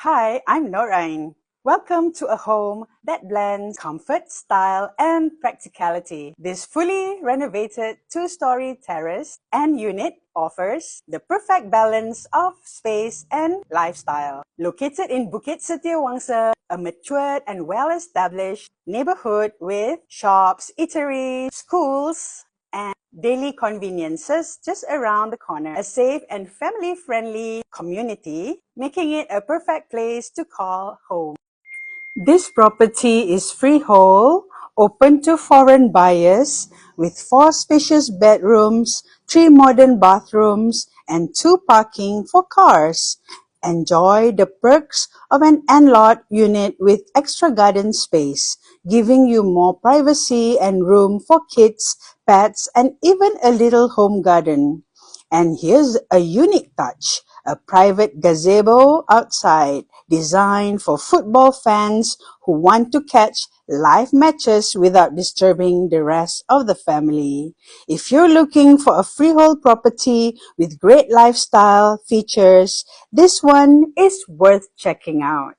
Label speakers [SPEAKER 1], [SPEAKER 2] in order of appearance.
[SPEAKER 1] Hi, I'm Norain. Welcome to a home that blends comfort, style, and practicality. This fully renovated two-story terrace and unit offers the perfect balance of space and lifestyle. Located in Bukit Setiawangsa, a matured and well-established neighborhood with shops, eateries, schools, and daily conveniences just around the corner. A safe and family-friendly community, making it a perfect place to call home. This property is freehold, open to foreign buyers, with 4 spacious bedrooms, 3 modern bathrooms, and 2 parking for cars. Enjoy the perks of an end-lot unit with extra garden space, giving you more privacy and room for kids, pets, and even a little home garden. And here's a unique touch, a private gazebo outside, designed for football fans who want to catch live matches without disturbing the rest of the family. If you're looking for a freehold property with great lifestyle features, this one is worth checking out.